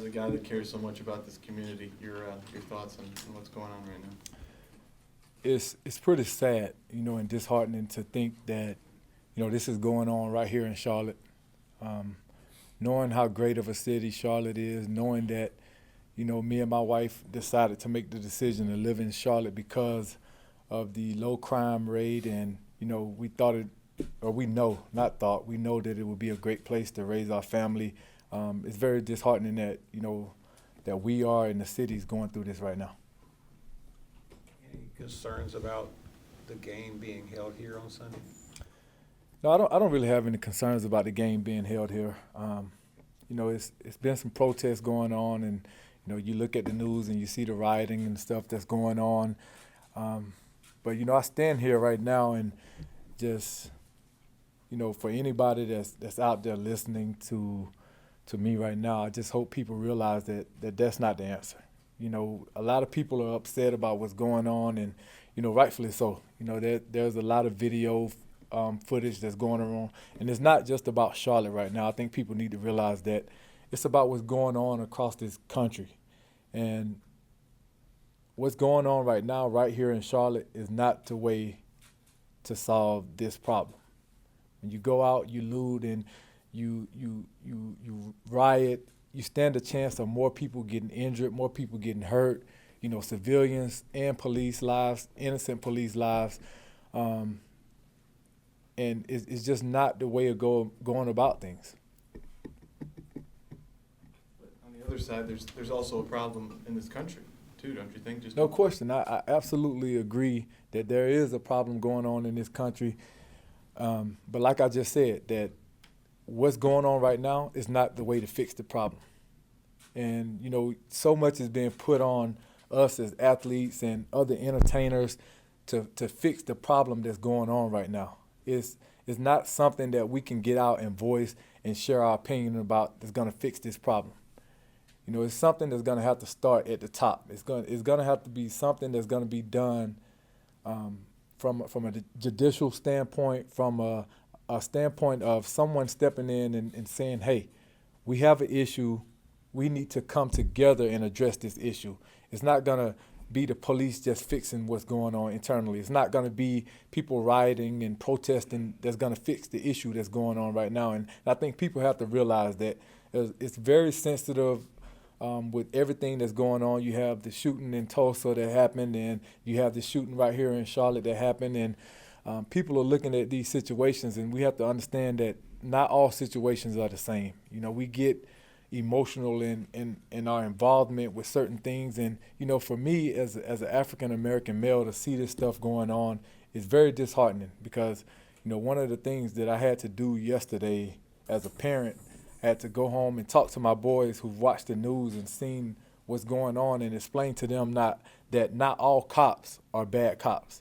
a guy that cares so much about this community, your thoughts on what's going on right now? It's pretty sad, and disheartening to think that, this is going on right here in Charlotte. Knowing how great of a city Charlotte is, knowing that, me and my wife decided to make the decision to live in Charlotte because of the low crime rate, and, we thought it, or we know, not thought, we know that it would be a great place to raise our family. It's very disheartening that, that we are in the city's going through this right now. Any concerns about the game being held here on Sunday? No, I don't really have any concerns about the game being held here. It's been some protests going on, and you look at the news and you see the rioting and stuff that's going on. But I stand here right now and just for anybody that's out there listening to me right now, I just hope people realize that that's not the answer. A lot of people are upset about what's going on, and rightfully so. There's a lot of video footage that's going around, and it's not just about Charlotte right now. I think people need to realize that it's about what's going on across this country, and what's going on right now right here in Charlotte is not the way to solve this problem. When you go out, you loot, and you riot, you stand a chance of more people getting injured, more people getting hurt, civilians and police lives, innocent police lives. And it's just not the way of going about things. But on the other side, there's also a problem in this country, too, don't you think? No question. I absolutely agree that there is a problem going on in this country. But like I just said, that what's going on right now is not the way to fix the problem. And, so much is being put on us as athletes and other entertainers to fix the problem that's going on right now. It's not something that we can get out and voice and share our opinion about that's going to fix this problem. It's something that's going to have to start at the top. It's going to have to be something that's going to be done from a judicial standpoint, from a standpoint of someone stepping in and saying, hey, we have an issue. We need to come together and address this issue. It's not going to be the police just fixing what's going on internally. It's not going to be people rioting and protesting that's going to fix the issue that's going on right now. And I think people have to realize that it's very sensitive with everything that's going on. You have the shooting in Tulsa that happened, and you have the shooting right here in Charlotte that happened. And people are looking at these situations, and we have to understand that not all situations are the same. We get emotional in our involvement with certain things. And, for me as an African-American male to see this stuff going on is very disheartening because, one of the things that I had to do yesterday as a parent, I had to go home and talk to my boys who've watched the news and seen what's going on and explain to them that not all cops are bad cops.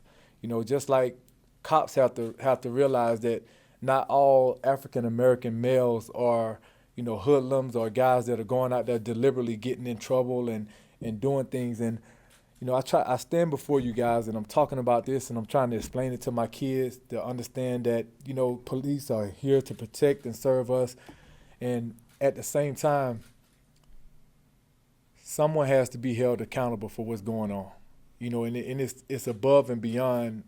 Just like cops have to realize that not all African-American males are hoodlums or guys that are going out there deliberately getting in trouble and doing things. And, I stand before you guys and I'm talking about this and I'm trying to explain it to my kids to understand that, police are here to protect and serve us. And at the same time, someone has to be held accountable for what's going on. And it's above and beyond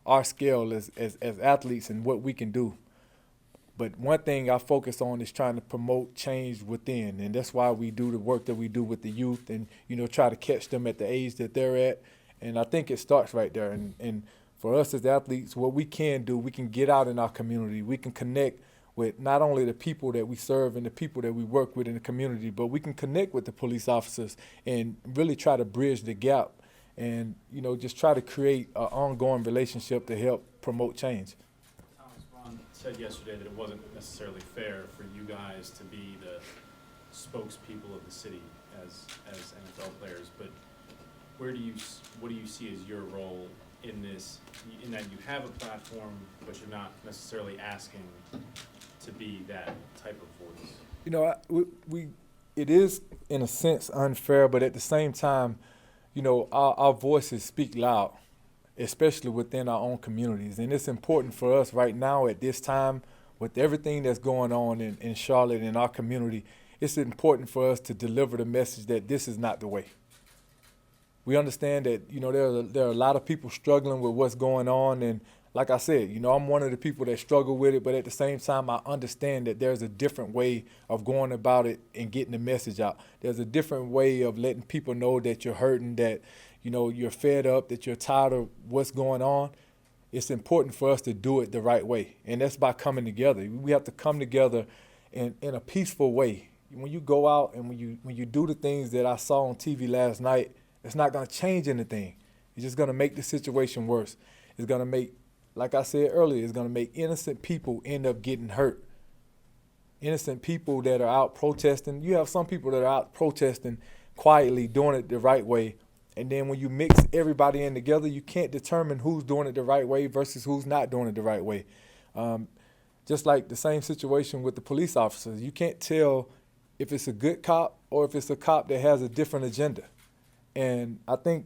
our scale as athletes and what we can do. But one thing I focus on is trying to promote change within, and that's why we do the work that we do with the youth and, try to catch them at the age that they're at. And I think it starts right there. And for us as athletes, what we can do, we can get out in our community. We can connect with not only the people that we serve and the people that we work with in the community, but we can connect with the police officers and really try to bridge the gap and, just try to create an ongoing relationship to help promote change. Said yesterday that it wasn't necessarily fair for you guys to be the spokespeople of the city as NFL players, but what do you see as your role in this, in that you have a platform, but you're not necessarily asking to be that type of voice? It is in a sense unfair, but at the same time, our voices speak loud, especially within our own communities. And it's important for us right now at this time with everything that's going on in Charlotte in our community. it's important for us to deliver the message that this is not the way. We understand that, there are a lot of people struggling with what's going on, and like I said, I'm one of the people that struggle with it, but at the same time, I understand that there's a different way of going about it and getting the message out. There's a different way of letting people know that you're hurting, that, you're fed up, that you're tired of what's going on. It's important for us to do it the right way, and that's by coming together. We have to come together in a peaceful way. When you go out and when you do the things that I saw on TV last night, it's not going to change anything. It's just going to make the situation worse. It's going to make, like I said earlier, it's going to make innocent people end up getting hurt. Innocent people that are out protesting. You have some people that are out protesting quietly, doing it the right way. And then when you mix everybody in together, you can't determine who's doing it the right way versus who's not doing it the right way. Just like the same situation with the police officers. You can't tell if it's a good cop or if it's a cop that has a different agenda. And I think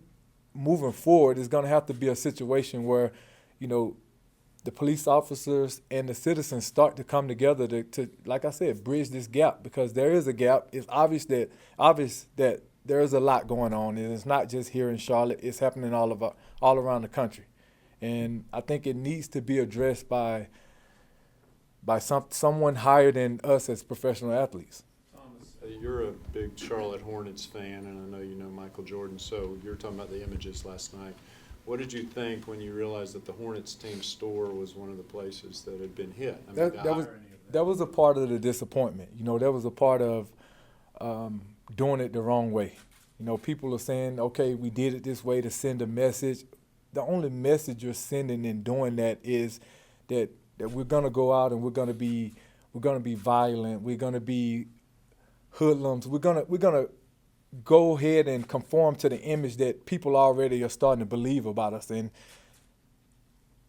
moving forward, it's going to have to be a situation where, the police officers and the citizens start to come together to, like I said, bridge this gap, because there is a gap. It's obvious that there is a lot going on, and it's not just here in Charlotte. It's happening all around the country, and I think it needs to be addressed by someone higher than us as professional athletes. You're a big Charlotte Hornets fan, and I know you know Michael Jordan, so you were talking about the images last night. What did you think when you realized that the Hornets team store was one of the places that had been hit? I mean, that was a part of the disappointment. That was a part of doing it the wrong way. People are saying, okay, we did it this way to send a message. The only message you're sending in doing that is that we're gonna go out and we're gonna be violent. We're gonna be hoodlums. We're gonna go ahead and conform to the image that people already are starting to believe about us. And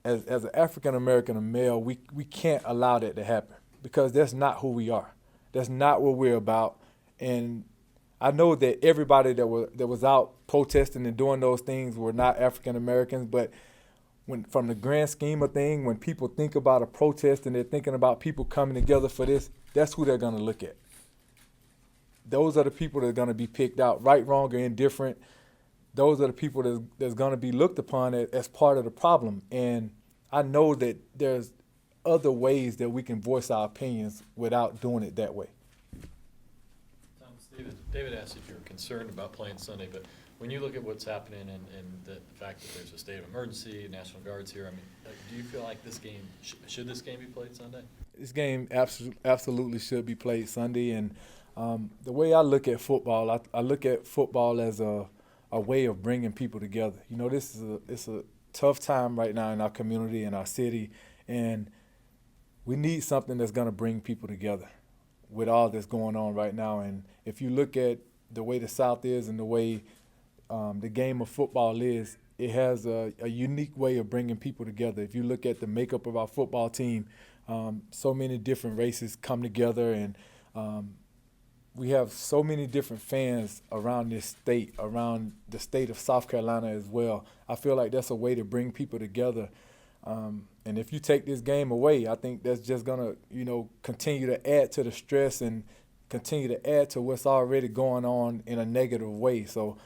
as an African American male, we can't allow that to happen, because that's not who we are. That's not what we're about. And I know that everybody that was out protesting and doing those things were not African Americans, but from the grand scheme of things, when people think about a protest and they're thinking about people coming together for this, that's who they're going to look at. Those are the people that are going to be picked out, right, wrong, or indifferent. Those are the people that's going to be looked upon as part of the problem. And I know that there's other ways that we can voice our opinions without doing it that way. Thomas, David asked if you're concerned about playing Sunday, but when you look at what's happening and the fact that there's a state of emergency, National Guard's here, I mean, do you feel like this game, should this game be played Sunday? This game absolutely should be played Sunday. And the way I look at football, I look at football as a way of bringing people together. It's a tough time right now in our community, in our city, and we need something that's going to bring people together with all that's going on right now. And if you look at the way the South is and the way the game of football is, it has a unique way of bringing people together. If you look at the makeup of our football team, so many different races come together, and we have so many different fans around this state, around the state of South Carolina as well. I feel like that's a way to bring people together. And if you take this game away, I think that's just going to, continue to add to the stress and continue to add to what's already going on in a negative way. So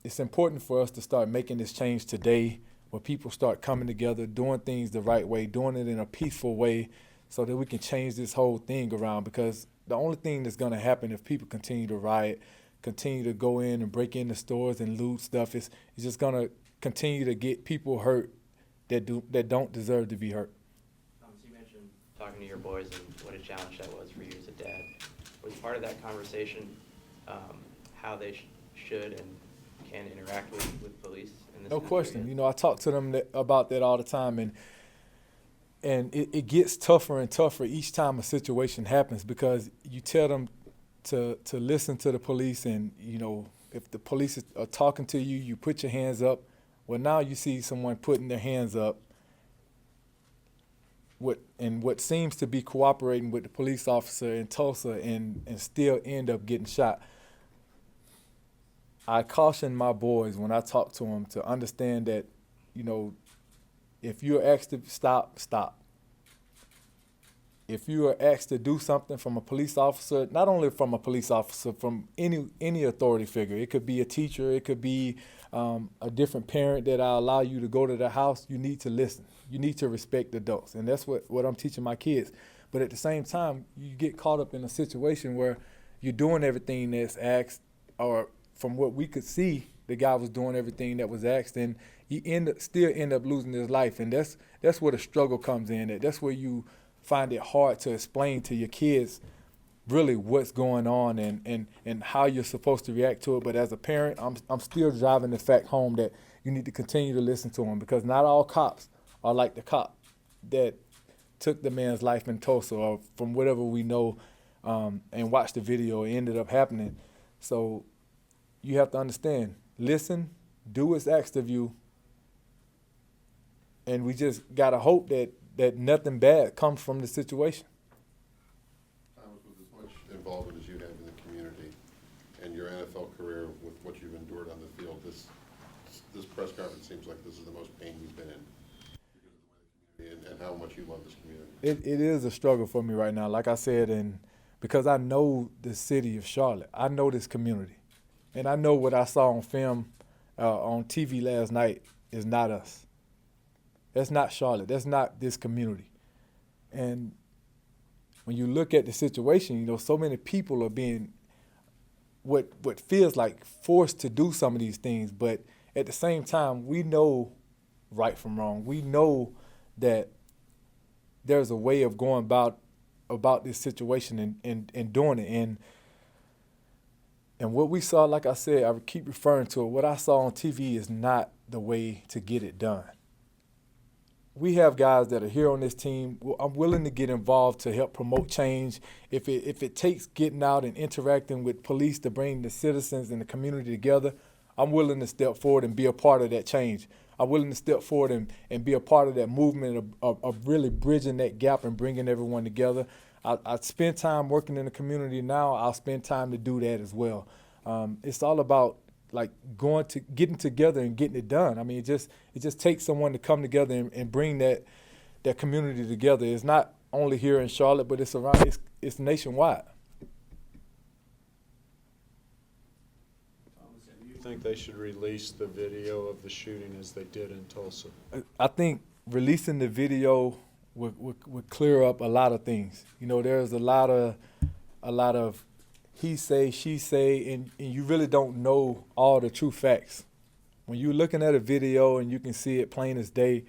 it's important for us to start making this change today, where people start coming together, doing things the right way, doing it in a peaceful way, so that we can change this whole thing around. Because the only thing that's going to happen if people continue to riot, continue to go in and break into stores and loot stuff, is just going to continue to get people hurt that don't deserve to be hurt. You mentioned talking to your boys and what a challenge that was for you as a dad. Was part of that conversation how they should and can interact with police in this No country? question. I talk to them about that all the time, and it gets tougher and tougher each time a situation happens, because you tell them to listen to the police, and if the police are talking to you, you put your hands up. Well, now you see someone putting their hands up, what seems to be cooperating with the police officer in Tulsa, and still end up getting shot. I caution my boys when I talk to them to understand that, if you're asked to stop, stop. if you are asked to do something from a police officer, not only from a police officer, from any authority figure, it could be a teacher, it could be a different parent that I allow you to go to the house, you need to listen. You need to respect adults. And that's what I'm teaching my kids. But at the same time, you get caught up in a situation where you're doing everything that's asked, or from what we could see, the guy was doing everything that was asked, and he still end up losing his life. And that's where the struggle comes in. That's where you find it hard to explain to your kids really what's going on and how you're supposed to react to it. But as a parent, I'm still driving the fact home that you need to continue to listen to them, because not all cops are like the cop that took the man's life in Tulsa, or from whatever we know, and watched the video, it ended up happening. So you have to understand, listen, do what's asked of you, and we just got to hope that nothing bad comes from the situation. Thomas, with as much involvement as you have in the community and your NFL career, with what you've endured on the field, this press conference seems like this is the most pain you've been in because of the way the community and how much you love this community. It is a struggle for me right now, like I said, and because I know the city of Charlotte. I know this community. And I know what I saw on film, on TV last night is not us. That's not Charlotte. That's not this community. And when you look at the situation, you know, so many people are being what feels like forced to do some of these things. But at the same time, we know right from wrong. We know that there's a way of going about this situation and doing it. And what we saw, like I said, I keep referring to it, what I saw on TV is not the way to get it done. We have guys that are here on this team. I'm willing to get involved to help promote change. If it takes getting out and interacting with police to bring the citizens and the community together, I'm willing to step forward and be a part of that change. I'm willing to step forward and be a part of that movement of really bridging that gap and bringing everyone together. I spend time working in the community now. I'll spend time to do that as well. It's all about like getting together and getting it done. I mean, it just takes someone to come together and bring that community together. It's not only here in Charlotte, but it's nationwide. Do you think they should release the video of the shooting as they did in Tulsa? I think releasing the video would clear up a lot of things. You know, there's a lot of he say, she say, and you really don't know all the true facts. When you're looking at a video and you can see it plain as day,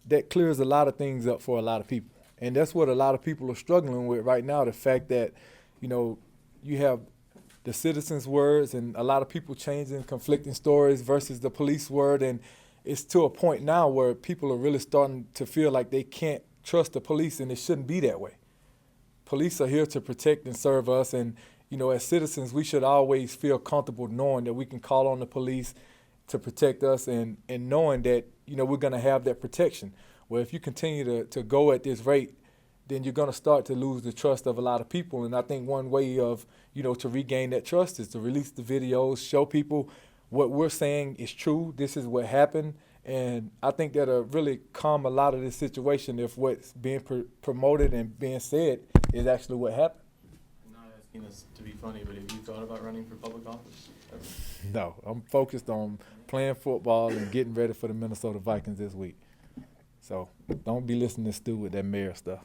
that clears a lot of things up for a lot of people. And that's what a lot of people are struggling with right now, the fact that, you know, you have the citizens' words and a lot of people changing conflicting stories versus the police word. And it's to a point now where people are really starting to feel like they can't trust the police, and it shouldn't be that way. Police are here to protect and serve us, and you know, as citizens, we should always feel comfortable knowing that we can call on the police to protect us, and knowing that, you know, we're going to have that protection. Well, if you continue to go at this rate, then you're going to start to lose the trust of a lot of people. And I think one way of, you know, to regain that trust is to release the videos, show people what we're saying is true. This is what happened. And I think that'll really calm a lot of this situation if what's being promoted and being said is actually what happened. I'm not asking us to be funny, but have you thought about running for public office ever? No, I'm focused on playing football and getting ready for the Minnesota Vikings this week. So don't be listening to Stu with that mayor stuff.